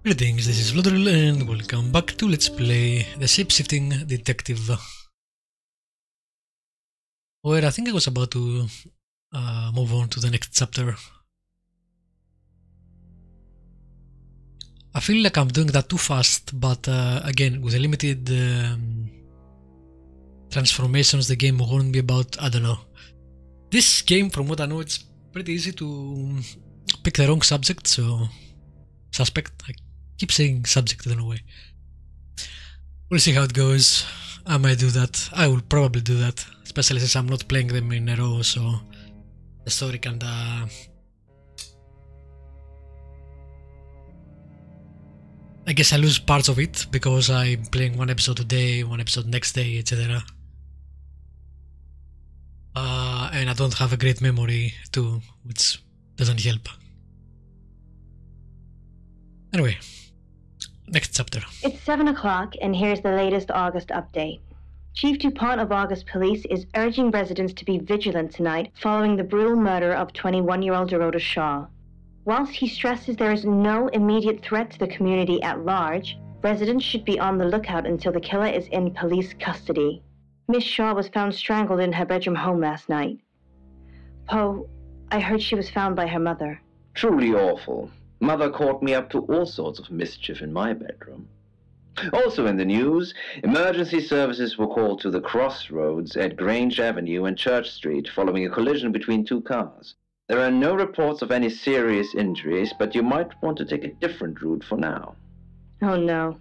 Greetings, this is Vlodril and welcome back to Let's Play the Shapeshifting Detective. Where I think I was about to move on to the next chapter. I feel like I'm doing that too fast, but again, with the limited transformations the game warned me about, I don't know. This game, from what I know, it's pretty easy to pick the wrong subject, so suspect. I keep saying subject, I don't know why. We'll see how it goes. I might do that. I will probably do that, especially since I'm not playing them in a row, so the story kinda... I guess I lose parts of it because I'm playing one episode today, one episode next day, etc. And I don't have a great memory too, which doesn't help. Anyway, next chapter. It's 7 o'clock, and here's the latest August update. Chief DuPont of August Police is urging residents to be vigilant tonight following the brutal murder of 21-year-old Dorota Shaw. Whilst he stresses there is no immediate threat to the community at large, residents should be on the lookout until the killer is in police custody. Miss Shaw was found strangled in her bedroom home last night. Poe, I heard she was found by her mother. Truly awful. Mother caught me up to all sorts of mischief in my bedroom. Also in the news, emergency services were called to the crossroads at Grange Avenue and Church Street following a collision between two cars. There are no reports of any serious injuries, but you might want to take a different route for now. Oh no.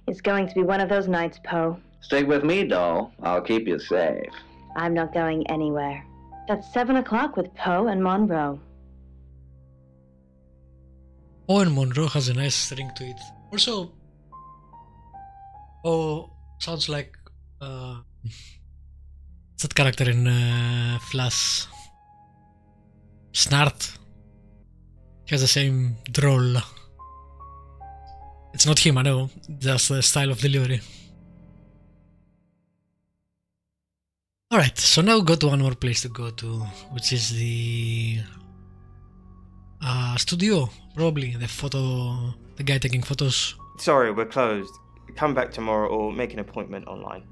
It's going to be one of those nights, Poe. Stick with me, doll. I'll keep you safe. I'm not going anywhere. That's 7 o'clock with Poe and Monroe. Oh, and Monroe has a nice ring to it. Also, oh, sounds like that character in Flash. Snart. He has the same droll. It's not him, I know, just the style of delivery. Alright, so now go to one more place to go to, which is the studio, probably, the guy taking photos. Sorry, we're closed. Come back tomorrow or make an appointment online.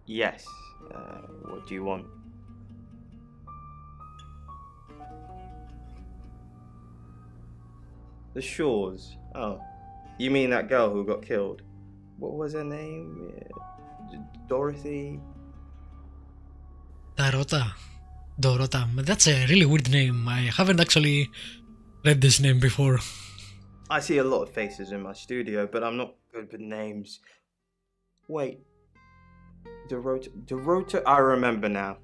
Yes. What do you want? The Shaws. Oh, you mean that girl who got killed? What was her name? Dorothy? Dorota. That's a really weird name. I haven't actually read this name before. I see a lot of faces in my studio, but I'm not good with names. Wait. Dorota, I remember now.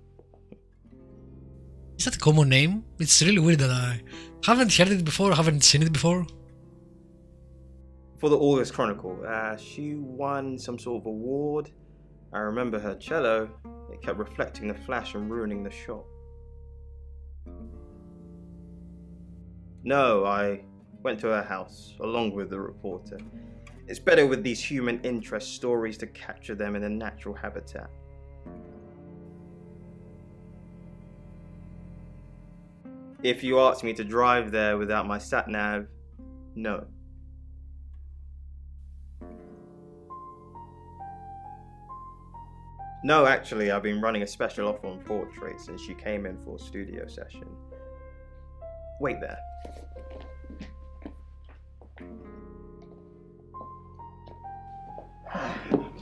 Is that a common name? It's really weird that I haven't heard it before, haven't seen it before. For the August Chronicle, she won some sort of award. I remember her cello. It kept reflecting the flash and ruining the shot. No, I went to her house, along with the reporter. It's better with these human interest stories to capture them in a natural habitat. If you ask me to drive there without my sat-nav, no. No, actually, I've been running a special offer on portraits since she came in for a studio session. Wait there.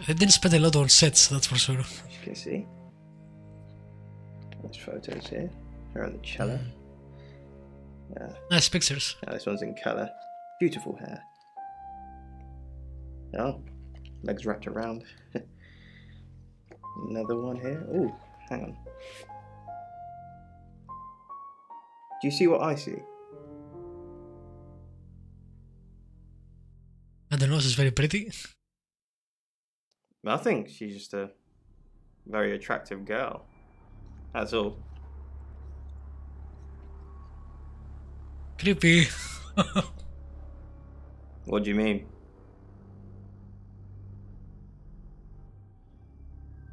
They didn't spend a lot on sets, that's for sure. As you can see, there's photos here. Her on the cello. Nice pictures. This one's in colour. Beautiful hair. Oh, legs wrapped around. Another one here. Ooh, hang on. Do you see what I see? And the nose is very pretty. I think she's just a very attractive girl. That's all. Creepy. What do you mean?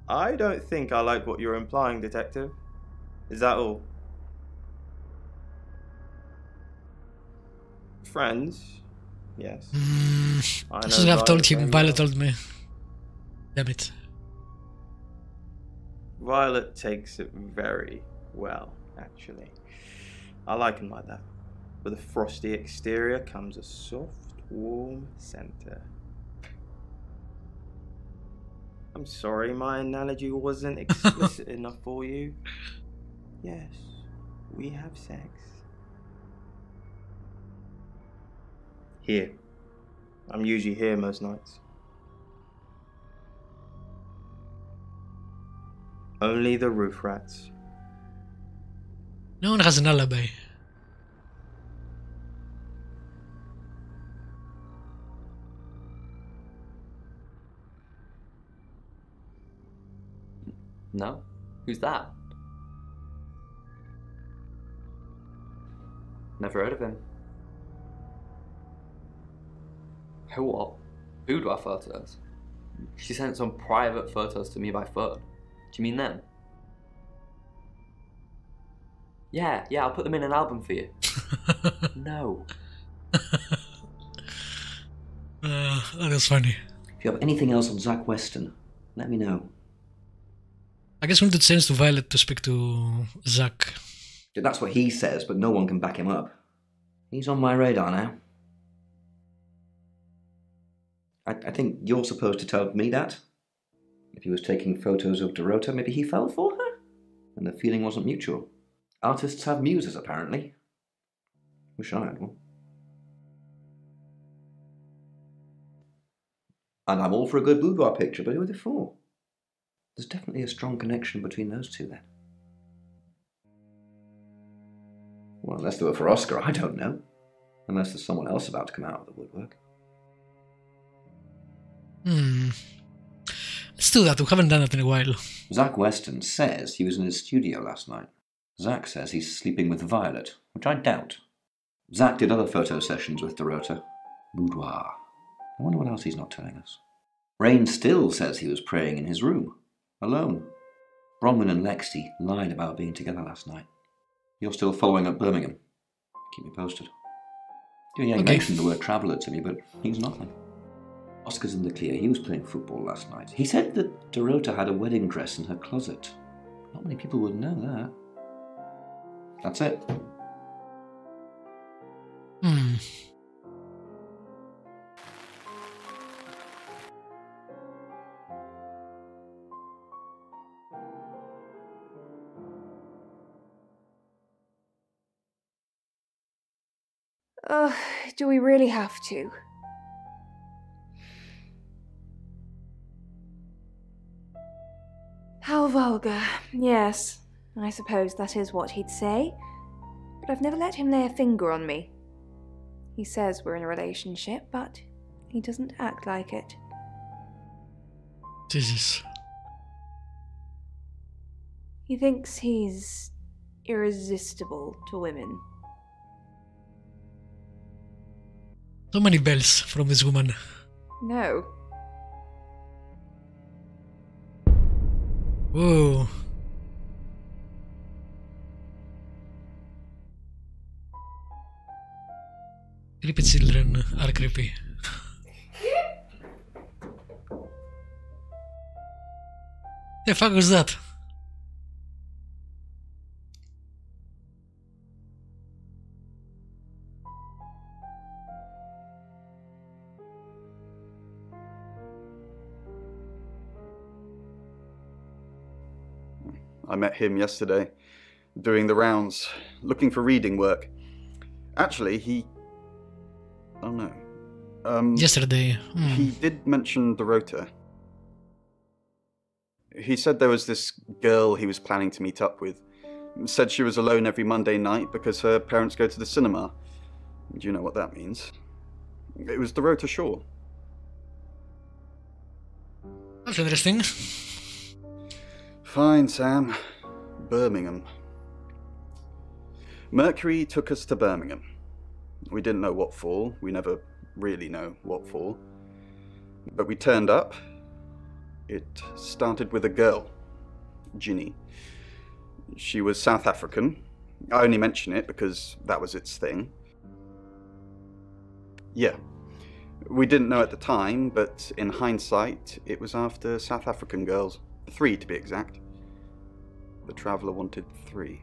I don't think I like what you're implying, Detective. Is that all? friends, yes. I I should have told him. very Violet well. told me. Damn it. Violet takes it very well, actually. I like him like that. With a frosty exterior comes a soft, warm center. I'm sorry my analogy wasn't explicit enough for you. Yes, we have sex. Here. I'm usually here most nights. Only the roof rats. No one has an alibi. No? Who's that? Never heard of him. Who what? Boudoir photos? She sent some private photos to me by phone. Do you mean them? Yeah, I'll put them in an album for you. No. That was funny. If you have anything else on Zach Weston, let me know. I guess we need to change to Violet to speak to Zach. That's what he says, but no one can back him up. He's on my radar now. I think you're supposed to tell me that. If he was taking photos of Dorota, maybe he fell for her? And the feeling wasn't mutual. Artists have muses, apparently. Wish I had one. And I'm all for a good boudoir picture, but who are they for? There's definitely a strong connection between those two, then. Well, unless they were for Oscar, I don't know. Unless there's someone else about to come out of the woodwork. Let's do that. We haven't done that in a while. Zach Weston says he was in his studio last night. Zach says he's sleeping with Violet, which I doubt. Zach did other photo sessions with Dorota. Boudoir. I wonder what else he's not telling us. Rain still says he was praying in his room, alone. Bronwyn and Lexi lied about being together last night. You're still following up Birmingham. Keep me posted. He mentioned the word traveller to me, but he's nothing. Oscar's in the clear. He was playing football last night. He said that Dorota had a wedding dress in her closet. Not many people would know that. That's it. Do we really have to? How vulgar. Yes, I suppose that is what he'd say. But I've never let him lay a finger on me. He says we're in a relationship, but he doesn't act like it. Jesus. He thinks he's irresistible to women. So many bells from this woman. No. Whoa. Creepy children are creepy. The fuck was that? I met him yesterday, doing the rounds, looking for reading work. Actually, oh no. Yesterday. He did mention Dorota. He said there was this girl he was planning to meet up with. Said she was alone every Monday night because her parents go to the cinema. Do you know what that means? It was Dorota Shaw. That's interesting. Fine, Sam. Birmingham. Mercury took us to Birmingham. We didn't know what for. We never really know what for. But we turned up. It started with a girl, Ginny. She was South African. I only mention it because that was its thing. Yeah. We didn't know at the time, but in hindsight, it was after South African girls. 3 to be exact. The Traveller wanted 3.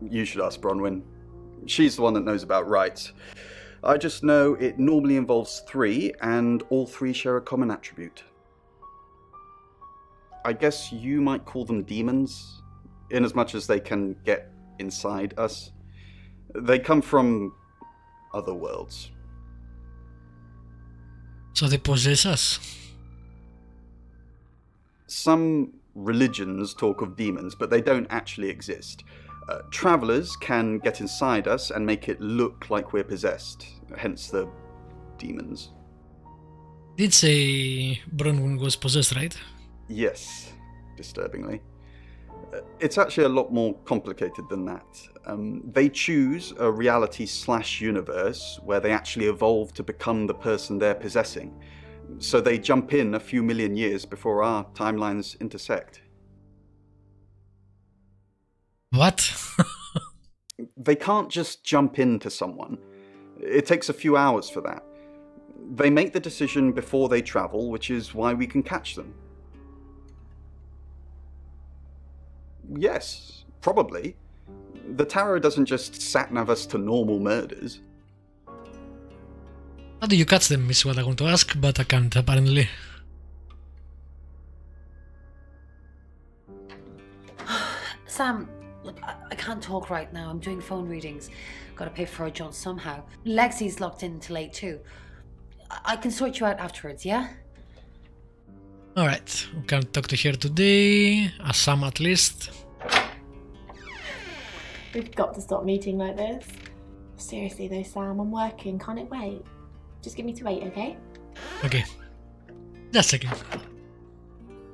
You should ask Bronwyn. She's the one that knows about rights. I just know it normally involves 3, and all 3 share a common attribute. I guess you might call them demons, in as much as they can get inside us. They come from other worlds. So they possess us? Some religions talk of demons, but they don't actually exist. Travellers can get inside us and make it look like we're possessed, hence the demons. Did say Bronwyn was possessed, right? Yes, disturbingly. It's actually a lot more complicated than that. They choose a reality/universe where they actually evolve to become the person they're possessing. So they jump in a few million years before our timelines intersect. What? They can't just jump into someone. It takes a few hours for that. They make the decision before they travel, which is why we can catch them. Yes, probably. The tarot doesn't just sat-nav us to normal murders. How do you catch them is what I want to ask, but I can't apparently. Sam, look, I can't talk right now. I'm doing phone readings. Gotta pay for a John somehow. Lexi's locked in till late too. I can sort you out afterwards, yeah? Alright, we can't talk to her today, as Sam at least. We've got to stop meeting like this. Seriously though, Sam, I'm working. Can't it wait? Just give me to 8, okay? Okay. Just a second.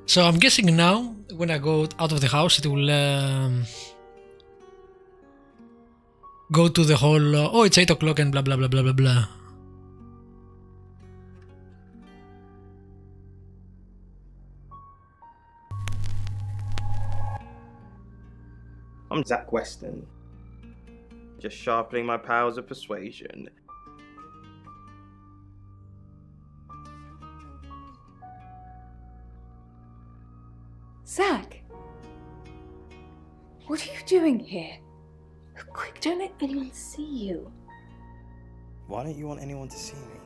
So I'm guessing now, when I go out of the house, it will go to the whole, oh, it's 8 o'clock and blah blah blah blah blah blah. I'm Zach Weston. Just sharpening my powers of persuasion. Zach! What are you doing here? Quick, don't let anyone see you. Why don't you want anyone to see me?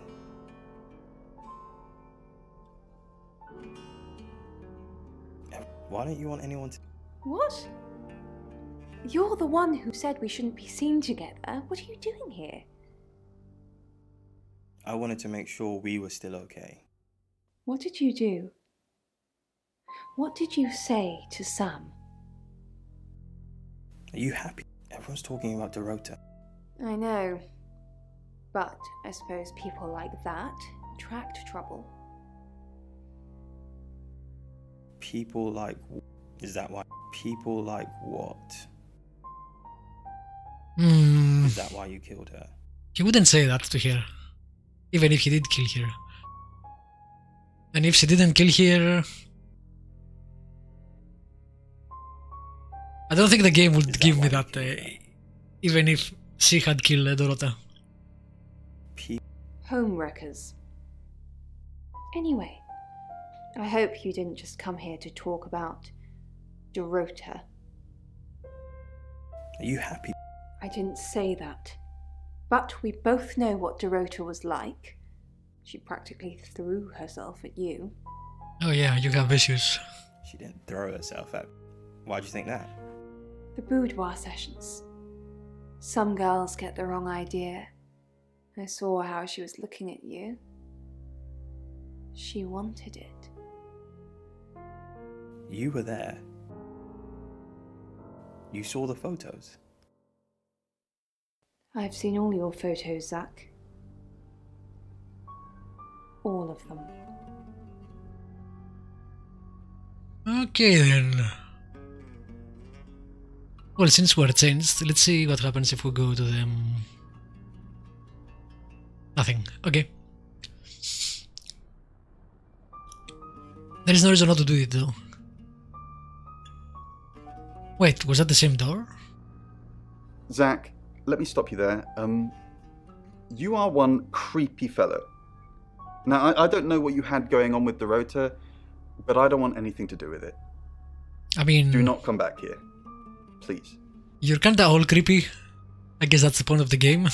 Why don't you want anyone to... What? You're the one who said we shouldn't be seen together. What are you doing here? I wanted to make sure we were still okay. What did you do? What did you say to Sam? Are you happy? Everyone's talking about Dorota. I know. But I suppose people like that attract trouble. People like... Is that why? People like what? Is that why you killed her? He wouldn't say that to her. Even if he did kill her. And if she didn't kill her... I don't think the game would give me that, even if she had killed Dorota. Homewreckers. Anyway, I hope you didn't just come here to talk about Dorota. Are you happy? I didn't say that. But we both know what Dorota was like. She practically threw herself at you. Oh yeah, you have issues. She didn't throw herself at... Why'd you think that? The boudoir sessions. Some girls get the wrong idea. I saw how she was looking at you. She wanted it. You were there. You saw the photos. I've seen all your photos, Zach. All of them. Okay then. Well, since we're changed, let's see what happens if we go to them. Nothing. Okay. There is no reason not to do it though. Wait, was that the same door? Zach, let me stop you there. You are one creepy fellow. Now, I don't know what you had going on with Dorota, but I don't want anything to do with it. I mean... Do not come back here. Please. You're kinda all creepy. I guess that's the point of the game.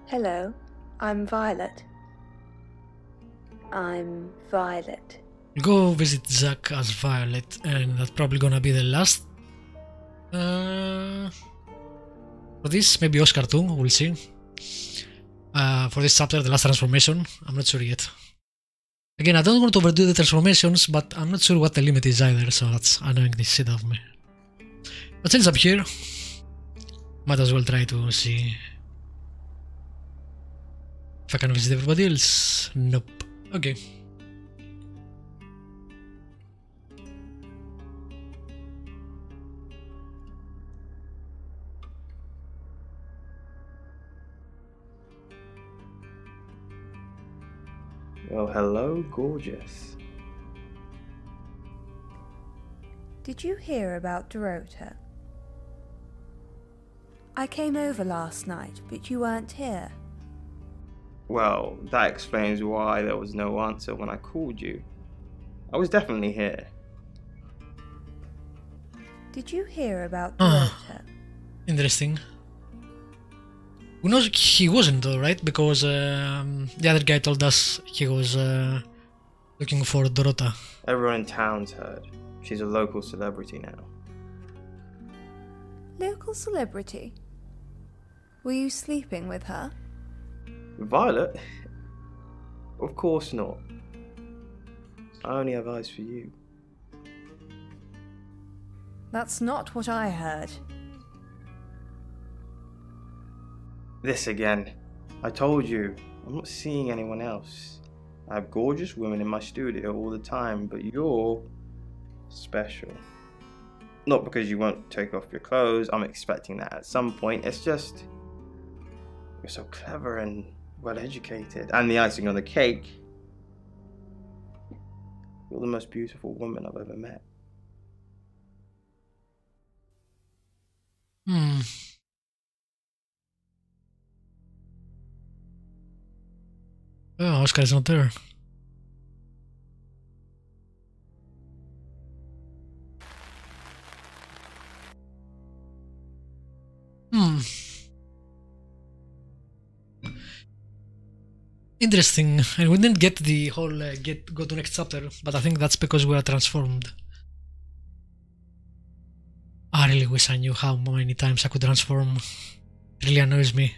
Hello, I'm Violet. I'm Violet. Go visit Zach as Violet, and that's probably gonna be the last. For this, maybe Oscar too, we'll see. For this chapter, the last transformation, I'm not sure yet. Again, I don't want to overdo the transformations, but I'm not sure what the limit is either, so that's annoying the shit out of me. But since I'm here, might as well try to see if I can visit everybody else. Nope. Okay. Well, hello, gorgeous. Did you hear about Dorota? I came over last night, but you weren't here. Well, that explains why there was no answer when I called you. I was definitely here. Did you hear about Dorota? Interesting. Who knows he wasn't though, right? Because the other guy told us he was looking for Dorota. Everyone in town's heard. She's a local celebrity now. Local celebrity? Were you sleeping with her? Violet? Of course not. I only have eyes for you. That's not what I heard. This again. I told you, I'm not seeing anyone else. I have gorgeous women in my studio all the time, but you're special. Not because you won't take off your clothes, I'm expecting that at some point. It's just, you're so clever and well educated. And the icing on the cake, you're the most beautiful woman I've ever met. Oh, Oscar's not there. Interesting. And we didn't get the whole go to next chapter, but I think that's because we are transformed. I really wish I knew how many times I could transform. It really annoys me.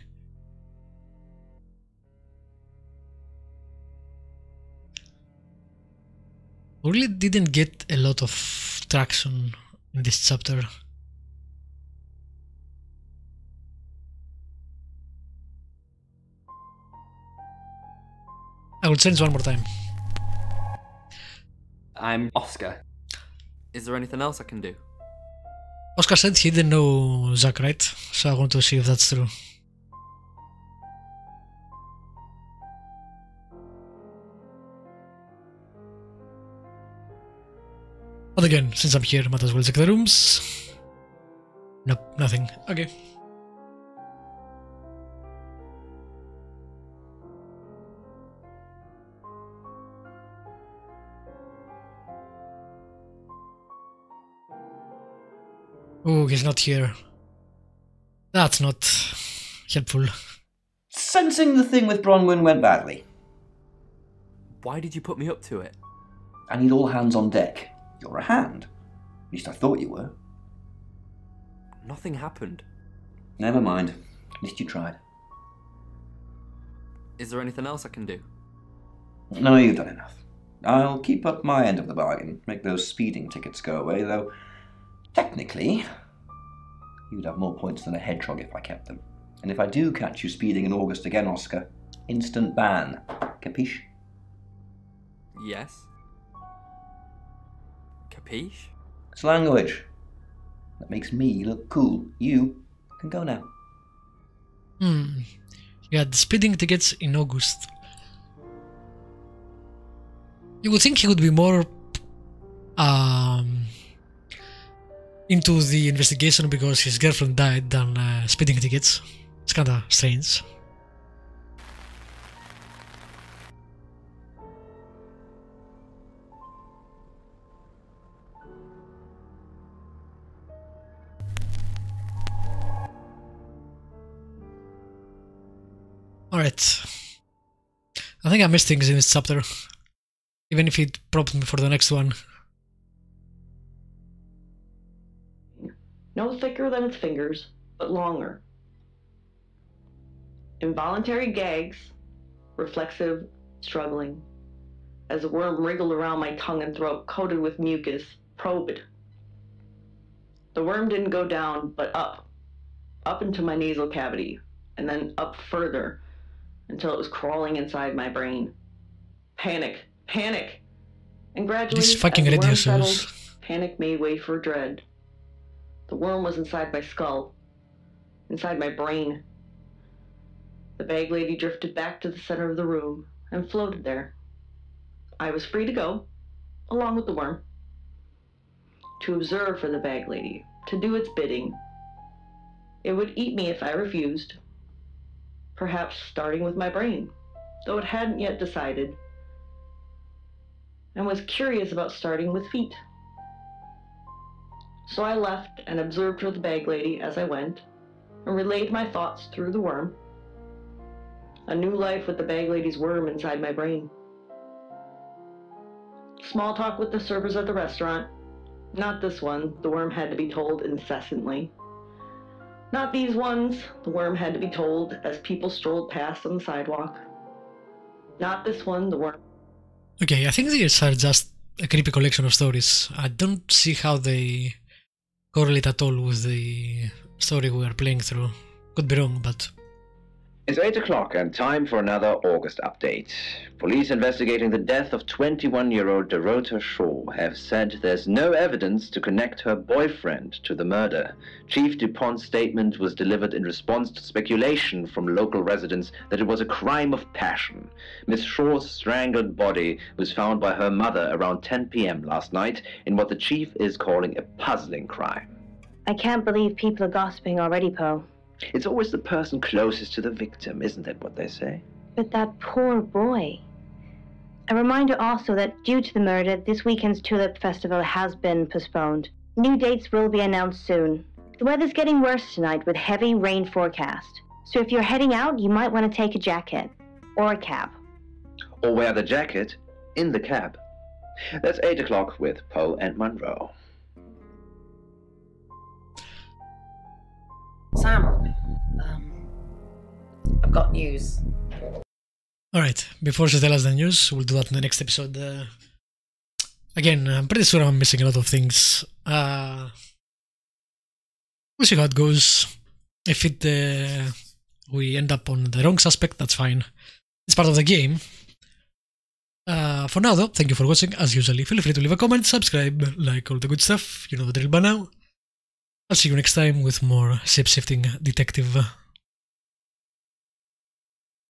We really didn't get a lot of traction in this chapter. I will change one more time. I'm Oscar. Is there anything else I can do? Oscar said he didn't know Zach, right? So I want to see if that's true. But again, since I'm here, might as well check the rooms. Nope, nothing. Okay. Oh, he's not here. That's not helpful. Sensing the thing with Bronwyn went badly. Why did you put me up to it? I need all hands on deck. You're a hand. At least I thought you were. Nothing happened. Never mind. At least you tried. Is there anything else I can do? No, you've done enough. I'll keep up my end of the bargain, make those speeding tickets go away, though technically you'd have more points than a hedgehog if I kept them. And if I do catch you speeding in August again, Oscar, instant ban. Capiche? Yes. Capiche? It's language. That makes me look cool. You can go now. You had speeding tickets in August. You would think he would be more into the investigation because his girlfriend died than speeding tickets. It's kinda strange. Alright. I think I missed things in this chapter. Even if it prompted me for the next one. No thicker than its fingers, but longer. Involuntary gags, reflexive, struggling. As the worm wriggled around my tongue and throat, coated with mucus, probed. The worm didn't go down, but up into my nasal cavity, and then up further, until it was crawling inside my brain. Panic, panic! And gradually, These fucking as the radio worm shows. settled, panic made way for dread. The worm was inside my skull, inside my brain. The bag lady drifted back to the center of the room and floated there. I was free to go, along with the worm, to observe for the bag lady, to do its bidding. It would eat me if I refused, perhaps starting with my brain, though it hadn't yet decided, and was curious about starting with feet. So I left and observed for the bag lady as I went, and relayed my thoughts through the worm. A new life with the bag lady's worm inside my brain. Small talk with the servers at the restaurant. Not this one, the worm had to be told incessantly. Not these ones, the worm had to be told as people strolled past on the sidewalk. Not this one, the worm. Okay, I think these are just a creepy collection of stories. I don't see how they correlate at all with the story we are playing through. Could be wrong, but... It's 8 o'clock and time for another August update. Police investigating the death of 21-year-old Dorota Shaw have said there's no evidence to connect her boyfriend to the murder. Chief DuPont's statement was delivered in response to speculation from local residents that it was a crime of passion. Miss Shaw's strangled body was found by her mother around 10 p.m. last night in what the chief is calling a puzzling crime. I can't believe people are gossiping already, Poe. It's always the person closest to the victim, isn't that what they say? But that poor boy. A reminder also that due to the murder, this weekend's Tulip Festival has been postponed. New dates will be announced soon. The weather's getting worse tonight with heavy rain forecast. So if you're heading out, you might want to take a jacket. Or a cab. Or wear the jacket in the cab. That's 8 o'clock with Poe and Monroe. Sam, I've got news. Alright, before she tells us the news, we'll do that in the next episode. Again, I'm pretty sure I'm missing a lot of things. We'll see how it goes. If we end up on the wrong suspect, that's fine. It's part of the game. For now though, thank you for watching. As usual, feel free to leave a comment, subscribe, like all the good stuff. You know the drill by now. I'll see you next time with more Shapeshifting Detective.